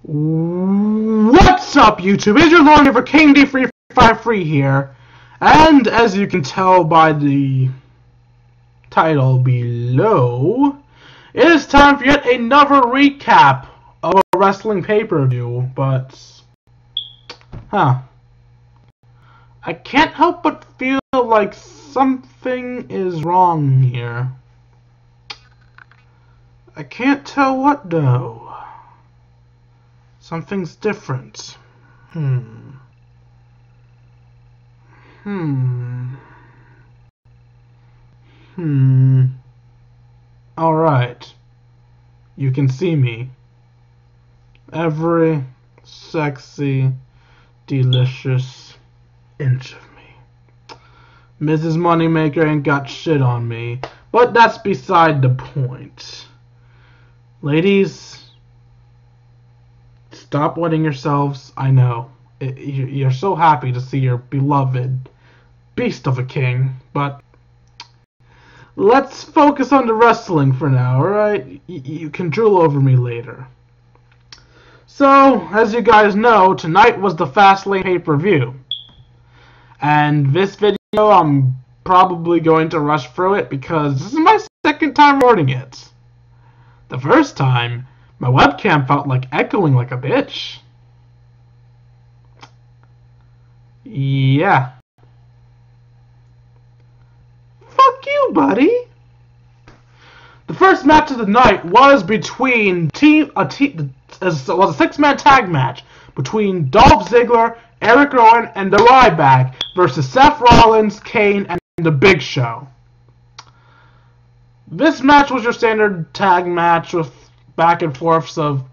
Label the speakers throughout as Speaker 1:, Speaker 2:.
Speaker 1: What's up, YouTube? It's your Lord here for King D353 here, and as you can tell by the title below, it is time for yet another recap of a wrestling pay-per-view, but, I can't help but feel like something is wrong here. I can't tell what though. Something's different. Alright. You can see me. Every sexy, delicious inch of me. Mrs. Moneymaker ain't got shit on me, but that's beside the point. Ladies, stop wetting yourselves. I know. You're so happy to see your beloved beast of a king, but let's focus on the wrestling for now, alright? You can drool over me later. So, as you guys know, tonight was the Fastlane pay-per-view. And this video, I'm probably going to rush through it because this is my second time recording it. The first time, my webcam felt like echoing like a bitch. Yeah. Fuck you, buddy. The first match of the night was between a six-man tag match between Dolf Ziggler, Erick Rowan, and the Ryback versus Seth Rollins, Kane, and the Big Show. This match was your standard tag match with back and forths of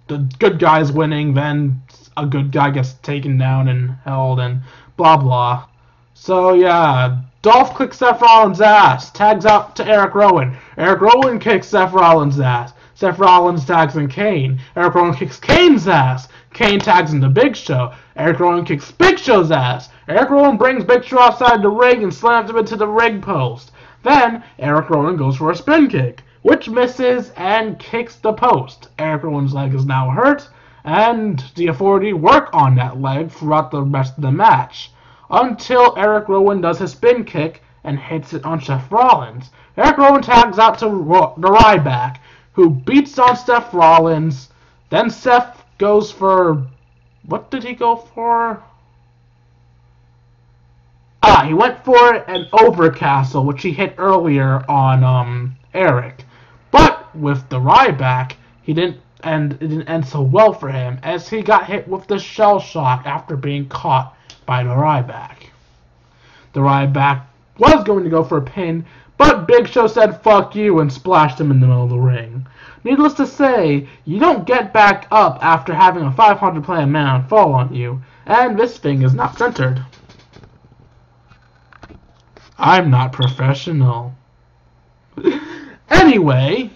Speaker 1: the good guys winning, then a good guy gets taken down and held, and blah blah. So yeah, Dolph kicks Seth Rollins' ass, tags out to Erick Rowan. Erick Rowan kicks Seth Rollins' ass. Seth Rollins tags in Kane. Erick Rowan kicks Kane's ass. Kane tags in the Big Show. Erick Rowan kicks Big Show's ass. Erick Rowan brings Big Show outside the ring and slams him into the ring post. Then Erick Rowan goes for a spin kick, which misses and kicks the post. Erick Rowan's leg is now hurt, and the Authority work on that leg throughout the rest of the match, until Erick Rowan does his spin kick and hits it on Seth Rollins. Erick Rowan tags out to the Ryback, who beats on Seth Rollins. Then Seth goes for... what did he go for? He went for an overcastle, which he hit earlier on Erick. But with the Ryback, it didn't end so well for him, as he got hit with the shell shock after being caught by the Ryback. The Ryback was going to go for a pin, but Big Show said fuck you and splashed him in the middle of the ring. Needless to say, you don't get back up after having a 500-player man fall on you, and this thing is not centered. I'm not professional. Anyway,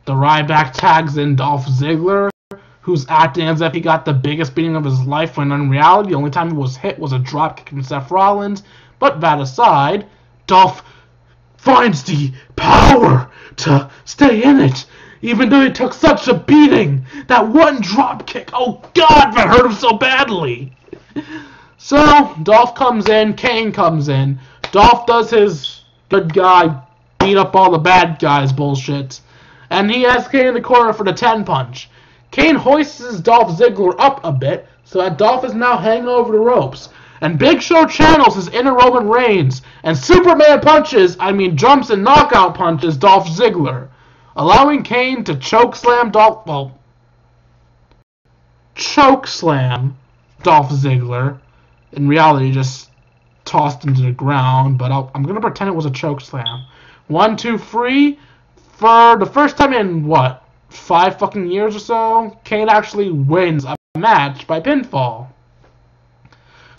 Speaker 1: the Ryback tags in Dolph Ziggler, who's acting as if he got the biggest beating of his life, when in reality the only time he was hit was a dropkick from Seth Rollins. But that aside, Dolph finds the power to stay in it, even though he took such a beating. That one dropkick, oh god, that hurt him so badly. So, Dolph comes in, Kane comes in. Dolph does his good guy, beat up all the bad guys bullshit. And he has Kane in the corner for the 10 punch. Kane hoists Dolph Ziggler up a bit, so that Dolph is now hanging over the ropes. And Big Show channels his inner Roman Reigns, and jumps and knockout punches Dolph Ziggler, allowing Kane to chokeslam Dolph Ziggler. In reality, just tossed him to the ground, but I'm going to pretend it was a chokeslam. 1, 2, 3. For the first time in, 5 fucking years or so, Kane actually wins a match by pinfall.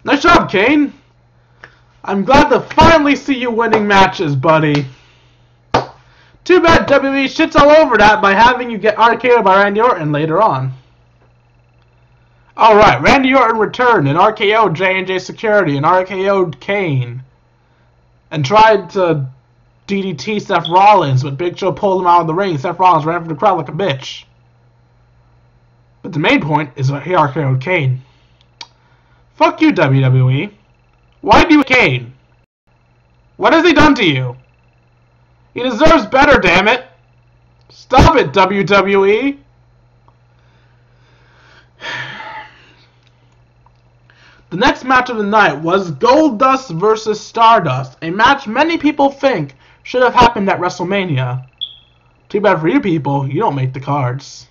Speaker 1: Nice job, Kane. I'm glad to finally see you winning matches, buddy. Too bad WWE shits all over that by having you get RKO'd by Randy Orton later on. Alright, Randy Orton returned and RKO'd J&J Security and RKO'd Kane. And tried to DDT Seth Rollins, but Big Show pulled him out of the ring. Seth Rollins ran for the crowd like a bitch. But the main point is that he RKO'd Kane. Fuck you, WWE. Why do you Kane? What has he done to you? He deserves better, damn it! Stop it, WWE! The next match of the night was Goldust vs Stardust, a match many people think should have happened at WrestleMania. Too bad for you people, you don't make the cards.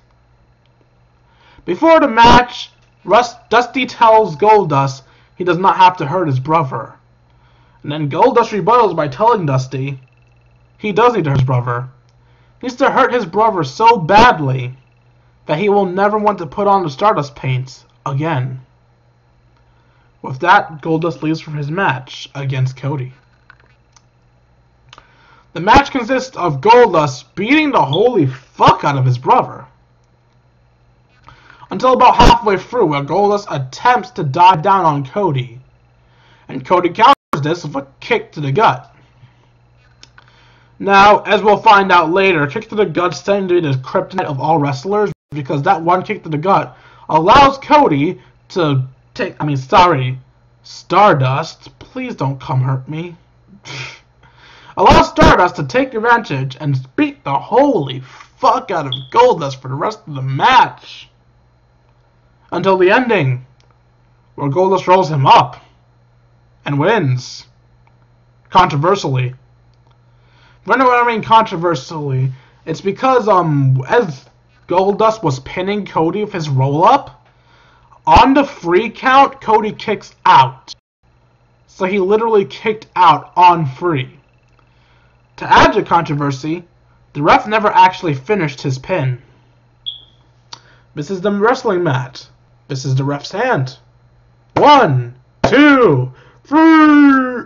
Speaker 1: Before the match, Dusty tells Goldust he does not have to hurt his brother. And then Goldust rebuttals by telling Dusty he does need to hurt his brother. He needs to hurt his brother so badly that he will never want to put on the Stardust paint again. With that, Goldust leaves for his match against Cody. The match consists of Goldust beating the holy fuck out of his brother, until about halfway through, where Goldust attempts to dive down on Cody, and Cody counters this with a kick to the gut. Now, as we'll find out later, kick to the gut is tended to be the kryptonite of all wrestlers, because that one kick to the gut allows Cody to Stardust, please don't come hurt me. Allows Stardust to take advantage and beat the holy fuck out of Goldust for the rest of the match. Until the ending, where Goldust rolls him up and wins. Controversially. When I mean controversially, it's because as Goldust was pinning Cody with his roll-up, on the free count, Cody kicks out. So he literally kicked out on free. To add to controversy, the ref never actually finished his pin. This is the wrestling mat. This is the ref's hand. 1, 2, 3.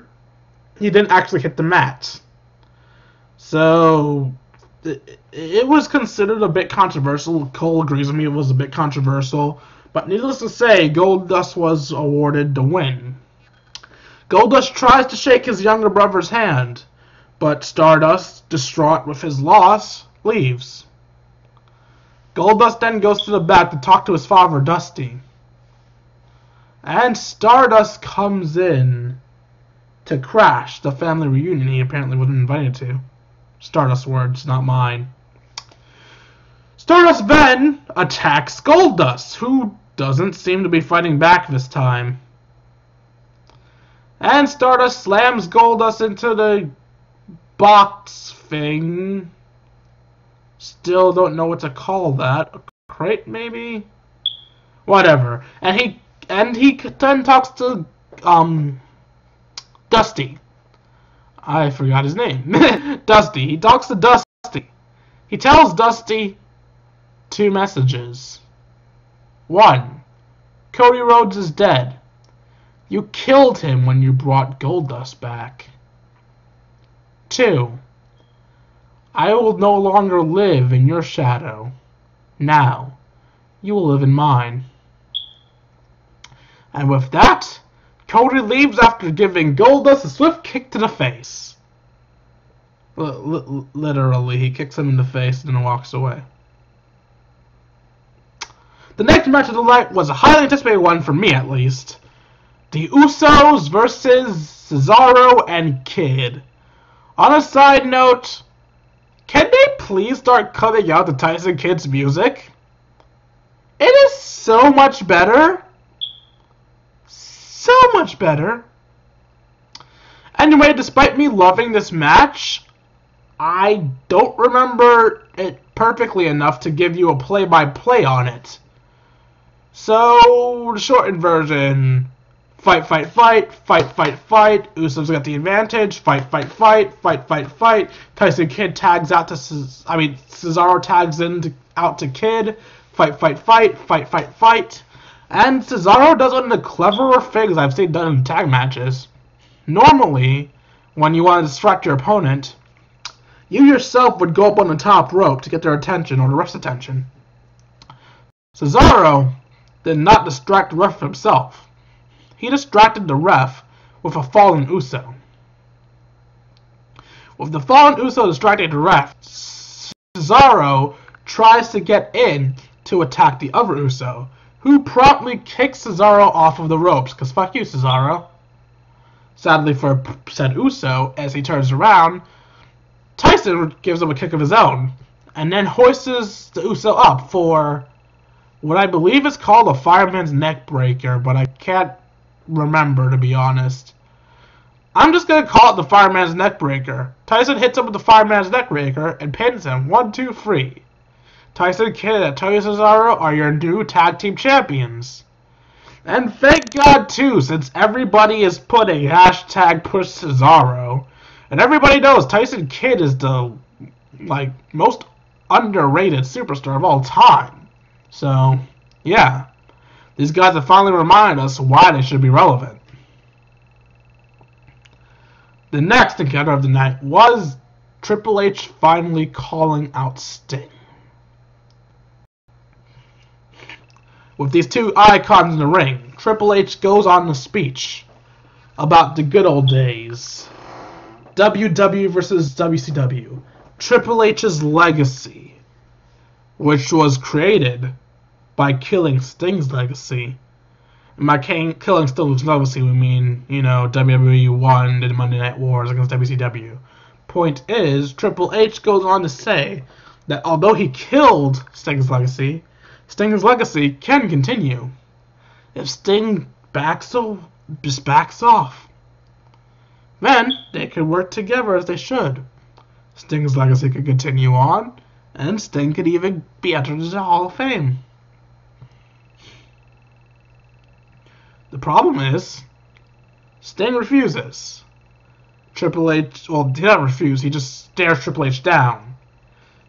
Speaker 1: He didn't actually hit the mat. So it was considered a bit controversial. Cole agrees with me, it was a bit controversial. But needless to say, Goldust was awarded the win. Goldust tries to shake his younger brother's hand, but Stardust, distraught with his loss, leaves. Goldust then goes to the back to talk to his father, Dusty. And Stardust comes in to crash the family reunion he apparently wasn't invited to. Stardust's words, not mine. Stardust then attacks Goldust, who doesn't seem to be fighting back this time. And Stardust slams Goldust into the box thing. Still don't know what to call that. A crate, maybe? Whatever. And he then talks to Dusty. I forgot his name. Dusty. He talks to Dusty. He tells Dusty 2 messages. 1. Cody Rhodes is dead. You killed him when you brought Goldust back. 2. I will no longer live in your shadow. Now, you will live in mine. And with that, Cody leaves after giving Goldust a swift kick to the face. Literally, he kicks him in the face and then walks away. The next match of the night was a highly anticipated one, for me at least. The Usos versus Cesaro and Kidd. On a side note, can they please start cutting out the Tyson Kidd's music? It is so much better. So much better. Anyway, despite me loving this match, I don't remember it perfectly enough to give you a play-by-play on it. So, the shortened version: fight, fight, fight, fight, fight, fight. Usos got the advantage. Fight, fight, fight, fight, fight, fight. Tyson Kidd tags out to Cesaro tags out to Kidd. Fight, fight, fight, fight, fight, fight. And Cesaro does one of the cleverer things I've seen done in tag matches. Normally, when you want to distract your opponent, you yourself would go up on the top rope to get their attention or the ref's attention. Cesaro did not distract the ref himself. He distracted the ref with a fallen Uso. With the fallen Uso distracting the ref, Cesaro tries to get in to attack the other Uso, who promptly kicks Cesaro off of the ropes, because fuck you, Cesaro. Sadly for said Uso, as he turns around, Tyson gives him a kick of his own, and then hoists the Uso up for what I believe is called a fireman's neck breaker, but I can't remember, to be honest. I'm just going to call it the fireman's neck breaker. Tyson hits him with the fireman's neck breaker and pins him 1, 2, 3. Tyson Kidd and Cesaro are your new tag team champions. And thank God too, since everybody is putting hashtag push Cesaro, and everybody knows Tyson Kidd is the most underrated superstar of all time. So yeah, these guys have finally reminded us why they should be relevant. The next encounter of the night was Triple H finally calling out Sting. With these two icons in the ring, Triple H goes on a speech about the good old days. WWE versus WCW. Triple H's legacy, which was created by killing Sting's legacy. And by killing Sting's legacy, we mean, WWE won the Monday Night Wars against WCW. Point is, Triple H goes on to say that although he killed Sting's legacy can continue if Sting backs off. Then they could work together as they should. Sting's legacy could continue on, and Sting could even be entered into the Hall of Fame. The problem is, Sting refuses. Triple H, well, he doesn't refuse, he just stares Triple H down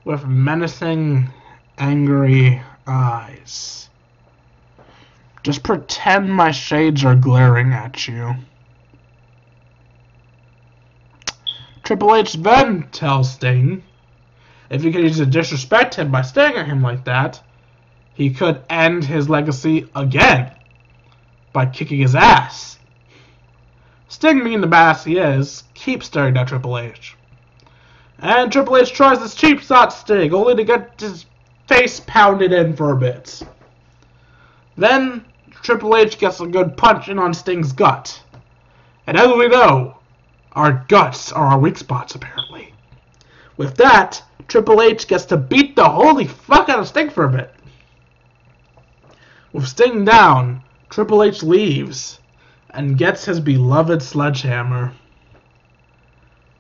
Speaker 1: with menacing, angry eyes. Just pretend my shades are glaring at you. Triple H then tells Sting if he continues to disrespect him by staring at him like that, he could end his legacy again by kicking his ass. Sting, being the badass he is, keeps staring at Triple H. And Triple H tries this cheap shot Sting, only to get his face pounded in for a bit. Then Triple H gets a good punch in on Sting's gut. And as we know, our guts are our weak spots, apparently. With that, Triple H gets to beat the holy fuck out of Sting for a bit. With Sting down, Triple H leaves and gets his beloved sledgehammer.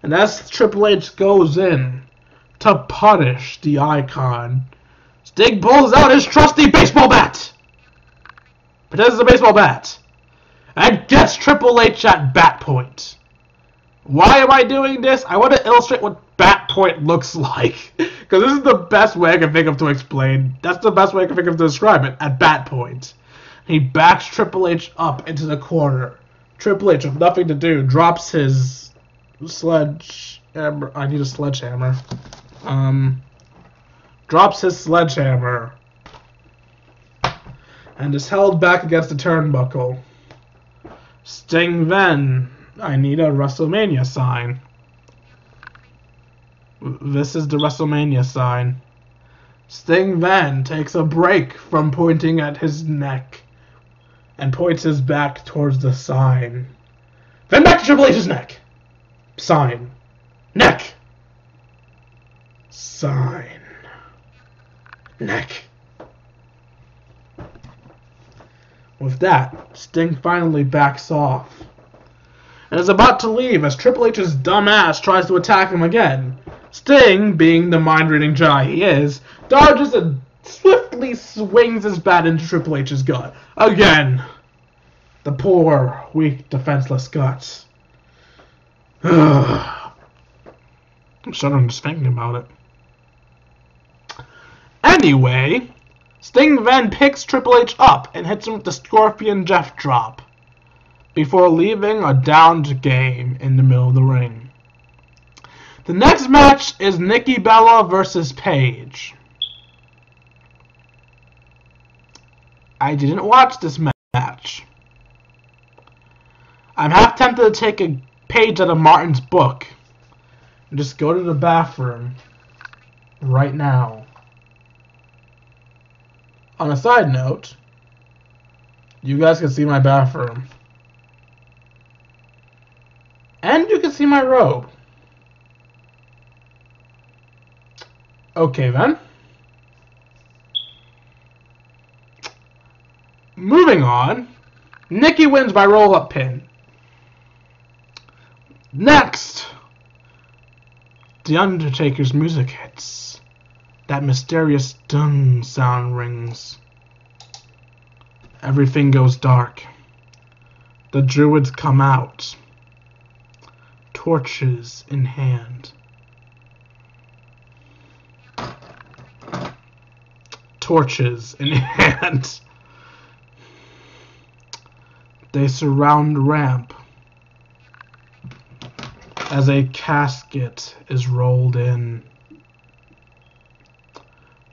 Speaker 1: And as Triple H goes in to punish the icon, Sting pulls out his trusty baseball bat. Pretends it's a baseball bat. And gets Triple H at bat point. Why am I doing this? I want to illustrate what bat point looks like. Because this is the best way I can think of to explain. That's the best way I can think of to describe it. At bat point. He backs Triple H up into the corner. Triple H, with nothing to do, drops his sledgehammer. I need a sledgehammer. Drops his sledgehammer. And is held back against the turnbuckle. Sting then, I need a WrestleMania sign. This is the WrestleMania sign. Sting then takes a break from pointing at his neck and points his back towards the sign. Then back to Triple H's neck. Sign. Neck. Sign. Neck. With that, Sting finally backs off and is about to leave as Triple H's dumbass tries to attack him again. Sting, being the mind-reading Jedi he is, dodges and swiftly swings his bat into Triple H's gut. Again. The poor, weak, defenseless guts. I'm shuddering just thinking about it. Anyway, Sting then picks Triple H up and hits him with the Scorpion Jeff drop before leaving a downed game in the middle of the ring. The next match is Nikki Bella versus Paige. I didn't watch this match. I'm half tempted to take a page out of Martin's book and just go to the bathroom right now. On a side note, you guys can see my bathroom. And you can see my robe. Okay then. Moving on. Nikki wins by roll-up pin. Next, The Undertaker's music hits. That mysterious dun sound rings. Everything goes dark. The Druids come out, torches in hand. Torches in hand. They surround the ramp as a casket is rolled in.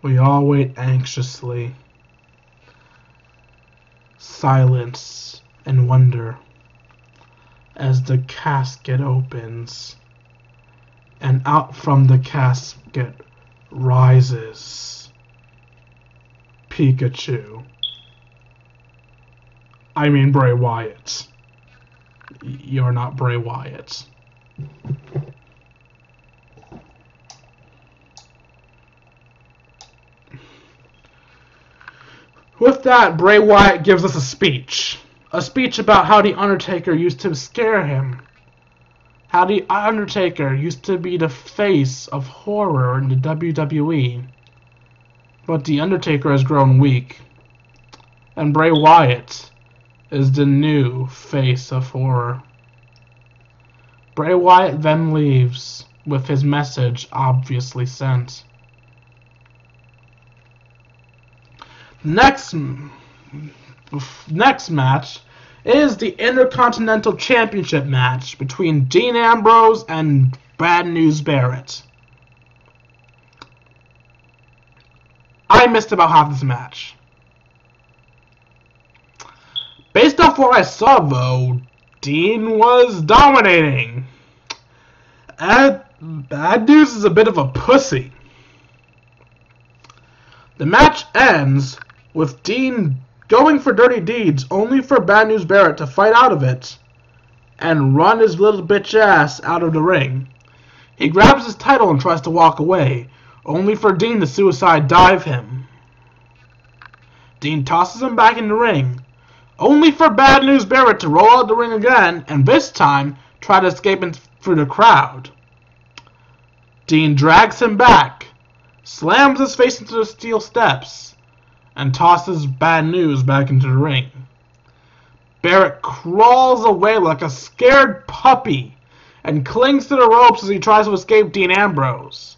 Speaker 1: We all wait anxiously. Silence and wonder as the casket opens, and out from the casket rises Pikachu. I mean Bray Wyatt. You're not Bray Wyatt. With that, Bray Wyatt gives us a speech. A speech about how The Undertaker used to scare him. How The Undertaker used to be the face of horror in the WWE. But The Undertaker has grown weak. And Bray Wyatt is the new face of horror. Bray Wyatt then leaves, with his message obviously sent. Next match is the Intercontinental Championship match between Dean Ambrose and Bad News Barret. I missed about half this match. Based off what I saw, though, Dean was dominating. Bad News is a bit of a pussy. The match ends with Dean going for dirty deeds, only for Bad News Barret to fight out of it and run his little bitch ass out of the ring. He grabs his title and tries to walk away, only for Dean to suicide dive him. Dean tosses him back in the ring, only for Bad News Barret to roll out the ring again, and this time try to escape through the crowd. Dean drags him back, slams his face into the steel steps, and tosses Bad News back into the ring. Barret crawls away like a scared puppy and clings to the ropes as he tries to escape Dean Ambrose.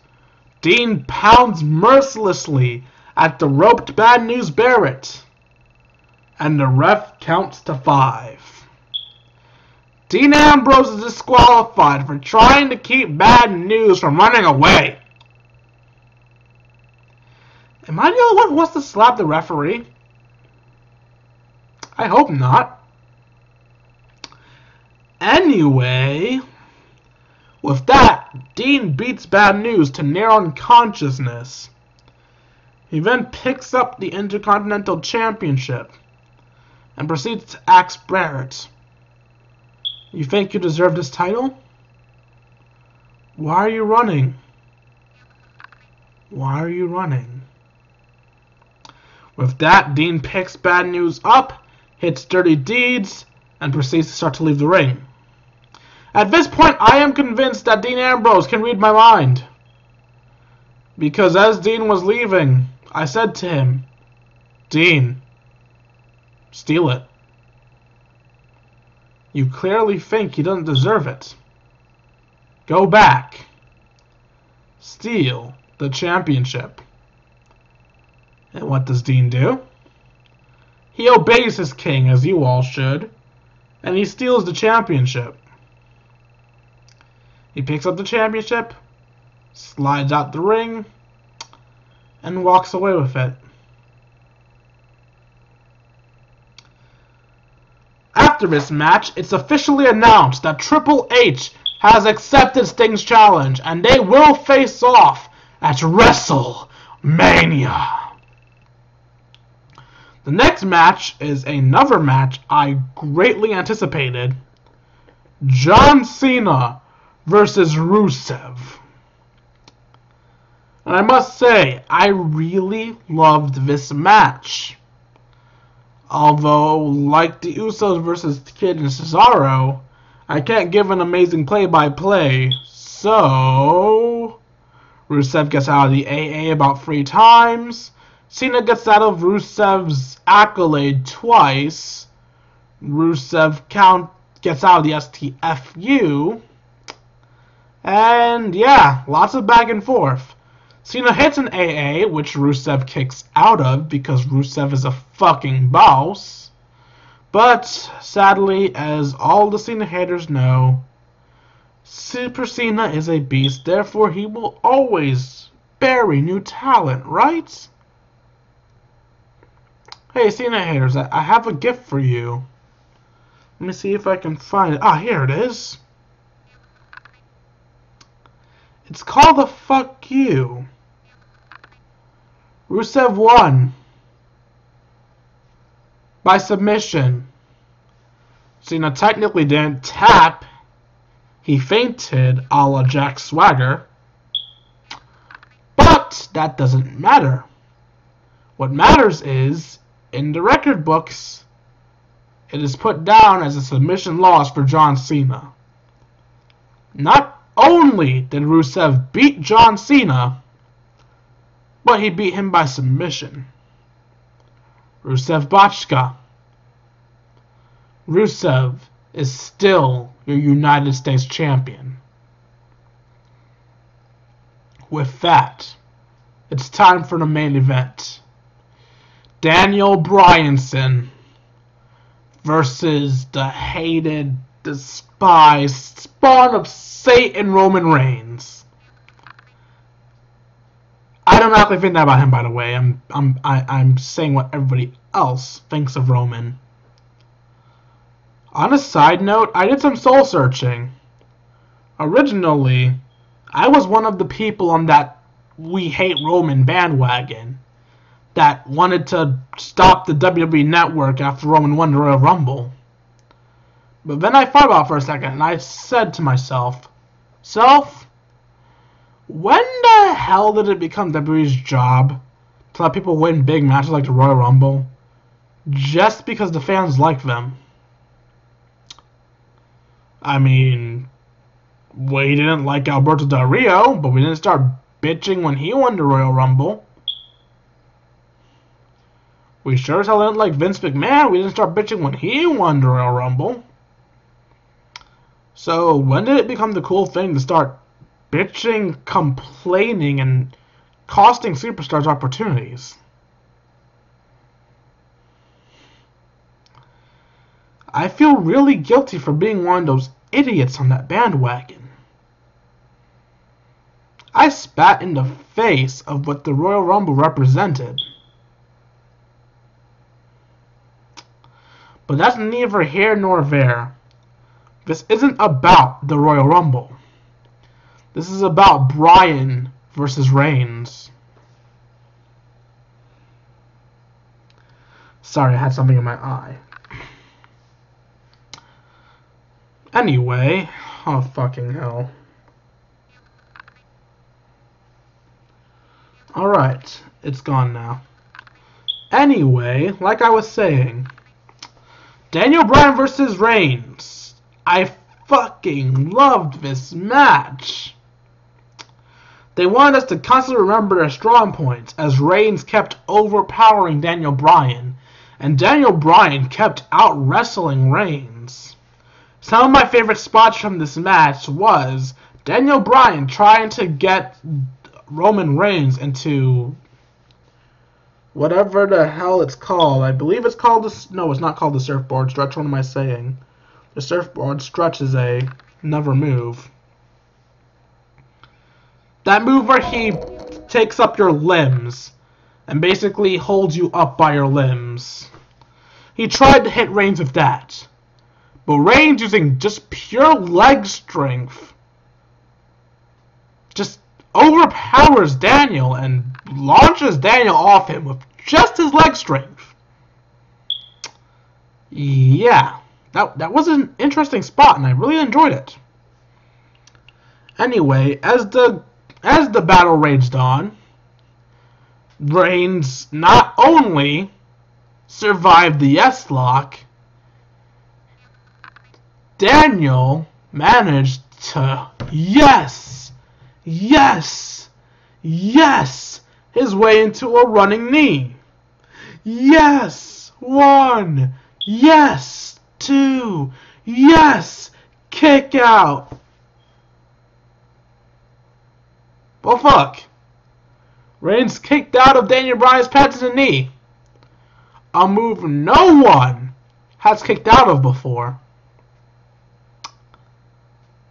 Speaker 1: Dean pounds mercilessly at the roped Bad News Barret, and the ref counts to 5. Dean Ambrose is disqualified for trying to keep Bad News from running away. Am I the only one who wants to slap the referee? I hope not. Anyway, with that, Dean beats Bad News to near unconsciousness. He then picks up the Intercontinental Championship and proceeds to axe Barret. You think you deserve this title? Why are you running? Why are you running? With that, Dean picks Bad News up, hits Dirty Deeds, and proceeds to start to leave the ring. At this point, I am convinced that Dean Ambrose can read my mind. Because as Dean was leaving, I said to him, Dean, steal it. You clearly think he doesn't deserve it. Go back. Steal the championship. And what does Dean do? He obeys his king, as you all should, and he steals the championship. He picks up the championship, slides out the ring, and walks away with it. After this match, it's officially announced that Triple H has accepted Sting's challenge, and they will face off at WrestleMania. The next match is another match I greatly anticipated. John Cena versus Rusev. And I must say, I really loved this match. Although, like the Usos versus Kidd and Cesaro, I can't give an amazing play-by-play. So, Rusev gets out of the AA about 3 times. Cena gets out of Rusev's accolade twice. Rusev gets out of the STFU. And yeah, lots of back and forth. Cena hits an AA, which Rusev kicks out of because Rusev is a fucking boss. But, sadly, as all the Cena haters know, Super Cena is a beast, therefore he will always bury new talent, right? Hey, Cena haters, I have a gift for you. Let me see if I can find it. Ah, here it is. It's called the Fuck You. Rusev won by submission. Cena technically didn't tap. He fainted a la Jack Swagger. But that doesn't matter. What matters is, in the record books, it is put down as a submission loss for John Cena. Not only did Rusev beat John Cena, but he beat him by submission. Rusev Botchka. Rusev is still your United States Champion. With that, it's time for the main event. Daniel Bryanson versus the hated, despised, spawn of Satan Roman Reigns. I don't actually think that about him, by the way. I'm saying what everybody else thinks of Roman. On a side note, I did some soul searching. Originally, I was one of the people on that We Hate Roman bandwagon that wanted to stop the WWE Network after Roman won the Royal Rumble. But then I thought about it for a second, and I said to myself, when the hell did it become WWE's job to let people win big matches like the Royal Rumble just because the fans like them? I mean, we didn't like Alberto Del Rio, but we didn't start bitching when he won the Royal Rumble. We sure as hell didn't like Vince McMahon. We didn't start bitching when he won the Royal Rumble. So, when did it become the cool thing to start bitching, complaining, and costing superstars opportunities? I feel really guilty for being one of those idiots on that bandwagon. I spat in the face of what the Royal Rumble represented. But that's neither here nor there. This isn't about the Royal Rumble. This is about Bryan versus Reigns. Sorry, I had something in my eye. Anyway, oh fucking hell. Alright, it's gone now. Anyway, like I was saying, Daniel Bryan versus Reigns. I fucking loved this match. They wanted us to constantly remember their strong points as Reigns kept overpowering Daniel Bryan, and Daniel Bryan kept out-wrestling Reigns. Some of my favorite spots from this match was Daniel Bryan trying to get Roman Reigns into whatever the hell it's called. I believe it's called no, it's not called the surfboard stretch. What am I saying? The surfboard stretch is another move. That move where he takes up your limbs and basically holds you up by your limbs. He tried to hit Reigns with that. But Reigns, using just pure leg strength, just overpowers Daniel and launches Daniel off him with just his leg strength. Yeah, that was an interesting spot, and I really enjoyed it. Anyway, as the battle raged on, Reigns not only survived the S-Lock, Daniel managed to yes his way into a running knee. Yes, 1, yes, 2, yes, kick out. Well, fuck. Reigns kicked out of Daniel Bryan's patented knee. A move no one has kicked out of before.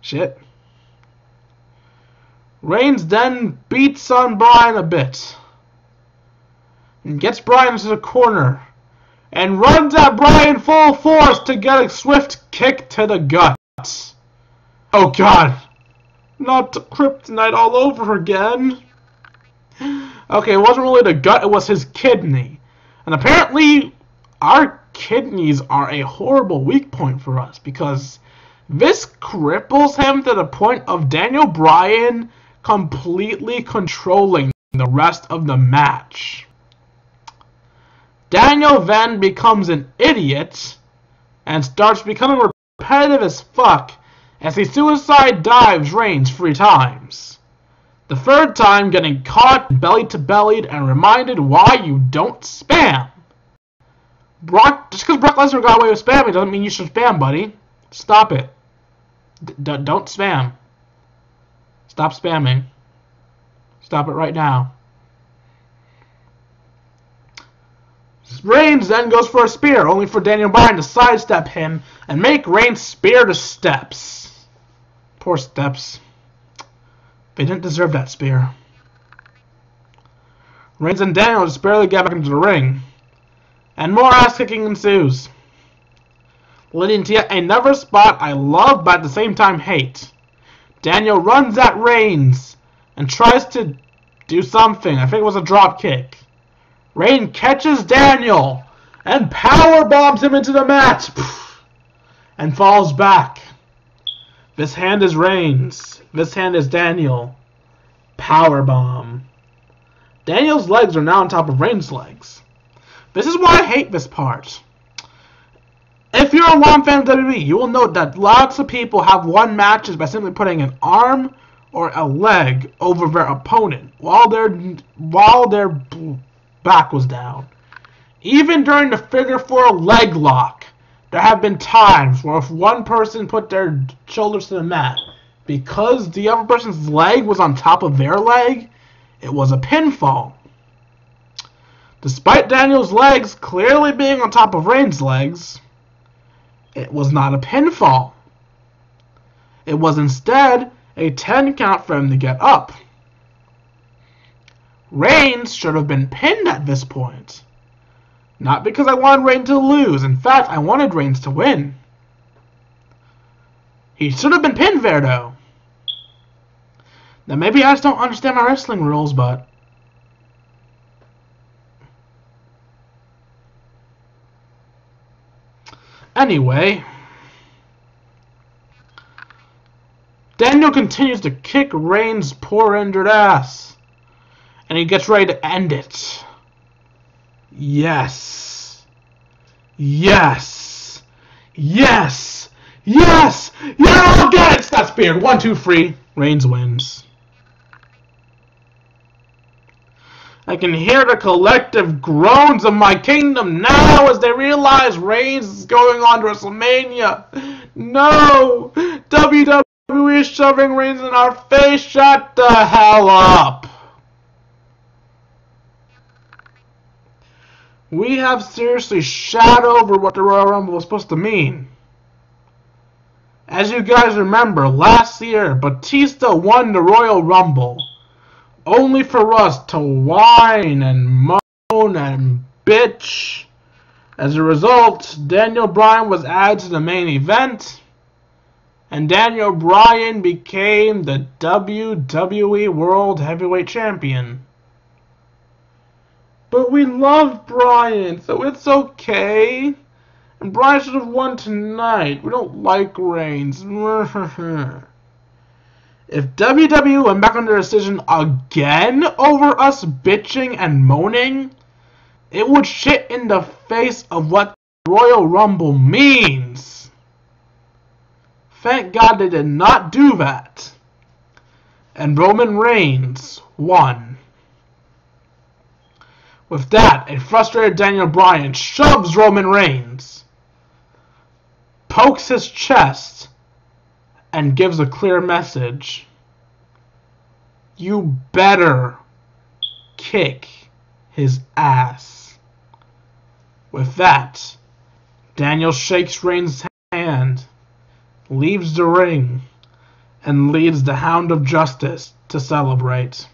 Speaker 1: Shit. Reigns then beats on Bryan a bit. And gets Bryan into the corner. And runs at Bryan full force to get a swift kick to the gut. Oh god. Not the kryptonite all over again. Okay, it wasn't really the gut, it was his kidney. And apparently, our kidneys are a horrible weak point for us, because this cripples him to the point of Daniel Bryan completely controlling the rest of the match. Daniel then becomes an idiot and starts becoming repetitive as fuck as he suicide dives Reigns 3 times. The third time getting caught belly to bellied and reminded why you don't spam. Just because Brock Lesnar got away with spamming doesn't mean you should spam, buddy. Stop it. Don't spam. Stop spamming. Stop it right now. Reigns then goes for a spear, only for Daniel Bryan to sidestep him and make Reigns spear the steps. Poor steps. They didn't deserve that spear. Reigns and Daniel just barely get back into the ring. And more ass-kicking ensues, leading to yet another spot I love but at the same time hate. Daniel runs at Reigns and tries to do something. I think it was a drop kick. Reigns catches Daniel and power bombs him into the mat and falls back. This hand is Reigns. This hand is Daniel. Power bomb. Daniel's legs are now on top of Reigns' legs. This is why I hate this part. If you're a long fan of WWE, you will note that lots of people have won matches by simply putting an arm or a leg over their opponent while their back was down. Even during the figure 4 leg lock, there have been times where if one person put their shoulders to the mat, because the other person's leg was on top of their leg, it was a pinfall. Despite Daniel's legs clearly being on top of Reigns' legs, it was not a pinfall. It was instead a 10 count for him to get up. Reigns should have been pinned at this point. Not because I wanted Reigns to lose. In fact, I wanted Reigns to win. He should have been pinned there, though. Now, maybe I just don't understand my wrestling rules, but anyway, Daniel continues to kick Reigns' poor injured ass, and he gets ready to end it. Yes. Yes. Yes. Yes. Yeah, I'll get it. That's speared. 1, 2, 3. Reigns wins. I can hear the collective groans of my kingdom now as they realize Reigns is going on to WrestleMania. No! WWE is shoving Reigns in our face. Shut the hell up. We have seriously shat over what the Royal Rumble was supposed to mean. As you guys remember, last year, Batista won the Royal Rumble, only for us to whine and moan and bitch. As a result, Daniel Bryan was added to the main event, and Daniel Bryan became the WWE World Heavyweight Champion. But we love Bryan, so it's okay. And And Bryan should have won tonight. We don't like Reigns. If WWE went back on their decision again over us bitching and moaning, it would shit in the face of what Royal Rumble means. Thank God they did not do that. And Roman Reigns won. With that, a frustrated Daniel Bryan shoves Roman Reigns, pokes his chest, and gives a clear message. You better kick his ass. With that, Daniel shakes Reigns' hand, leaves the ring, and leads the Hound of Justice to celebrate.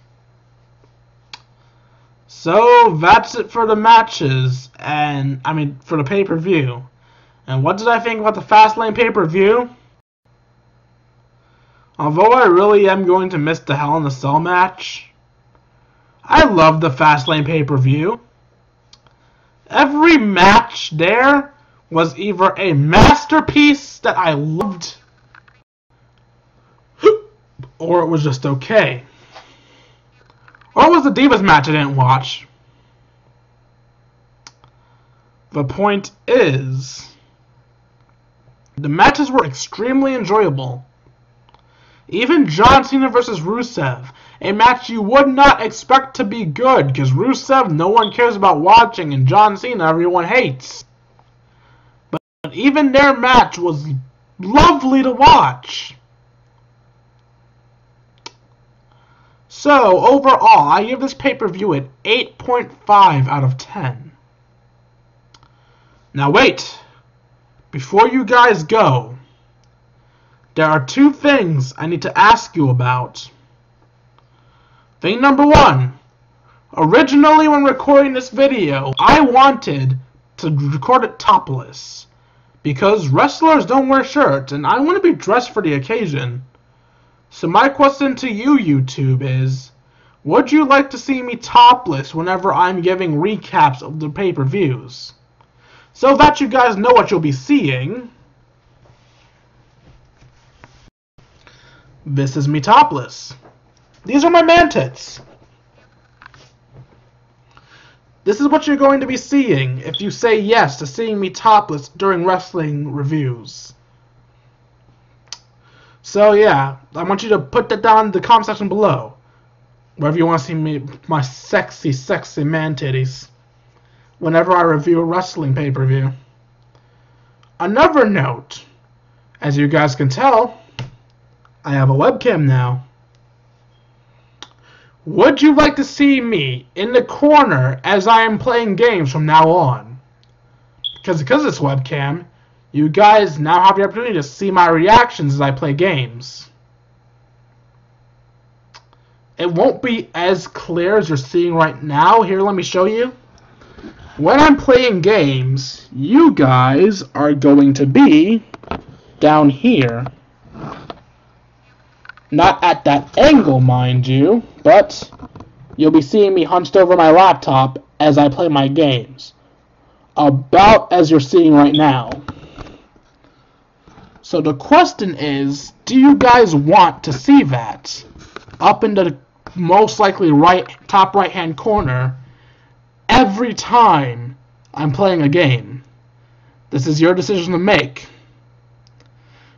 Speaker 1: So that's it for the matches, for the pay-per-view. And what did I think about the Fastlane pay-per-view? Although I really am going to miss the Hell in a Cell match, I love the Fastlane pay-per-view. Every match there was either a masterpiece that I loved, or it was just okay. Or it was the Divas match I didn't watch. The point is, the matches were extremely enjoyable. Even John Cena vs. Rusev, a match you would not expect to be good, because Rusev no one cares about watching, and John Cena everyone hates. But even their match was lovely to watch. So, overall, I give this pay-per-view an 8.5 out of 10. Now wait, before you guys go, there are two things I need to ask you about. Thing number one, originally when recording this video, I wanted to record it topless, because wrestlers don't wear shirts, and I want to be dressed for the occasion. So my question to you, YouTube, is, would you like to see me topless whenever I'm giving recaps of the pay-per-views? So that you guys know what you'll be seeing, this is me topless. These are my man tits. This is what you're going to be seeing if you say yes to seeing me topless during wrestling reviews. So yeah, I want you to put that down in the comment section below, wherever you want to see me, my sexy, sexy man titties, whenever I review a wrestling pay-per-view. Another note, as you guys can tell, I have a webcam now. Would you like to see me in the corner as I am playing games from now on? Because of this webcam, you guys now have the opportunity to see my reactions as I play games. It won't be as clear as you're seeing right now. Here, let me show you. When I'm playing games, you guys are going to be down here. Not at that angle, mind you, but you'll be seeing me hunched over my laptop as I play my games. About as you're seeing right now. So the question is, do you guys want to see that? Up in the most likely top right hand corner every time I'm playing a game. This is your decision to make.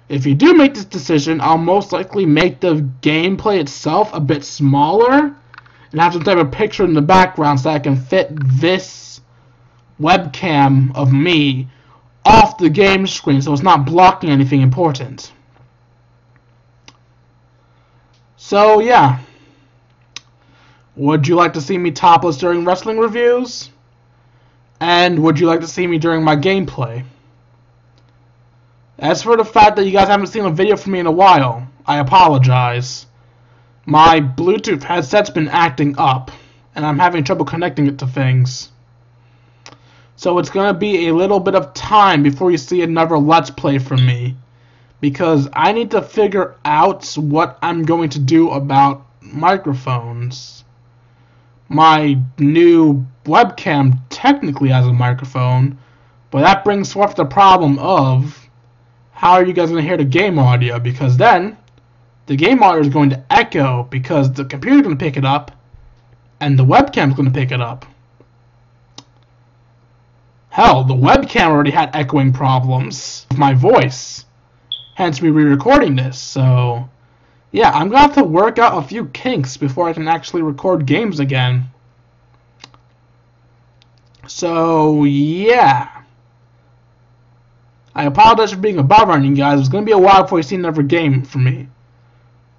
Speaker 1: If you do make this decision, I'll most likely make the gameplay itself a bit smaller and have some type of picture in the background so I can fit this webcam of me off the game screen so it's not blocking anything important. So yeah, would you like to see me topless during wrestling reviews? And would you like to see me during my gameplay? As for the fact that you guys haven't seen a video from me in a while, I apologize. My Bluetooth headset's been acting up, and I'm having trouble connecting it to things. So it's going to be a little bit of time before you see another Let's Play from me, because I need to figure out what I'm going to do about microphones. My new webcam technically has a microphone, But that brings forth the problem of how are you guys going to hear the game audio? Because then the game audio is going to echo because the computer's going to pick it up and the webcam's going to pick it up. Hell, the webcam already had echoing problems with my voice. Hence me re-recording this. So, yeah, I'm going to have to work out a few kinks before I can actually record games again. So, yeah. I apologize for being a bother on you guys. It's going to be a while before you see another game from me.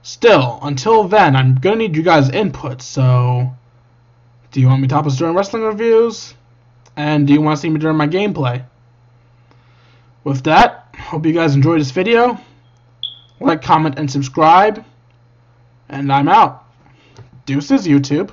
Speaker 1: Still, until then, I'm going to need you guys' input. So, do you want me to top us during wrestling reviews? And do you want to see me during my gameplay? With that, hope you guys enjoyed this video. Like, comment, and subscribe. And I'm out. Deuces, YouTube.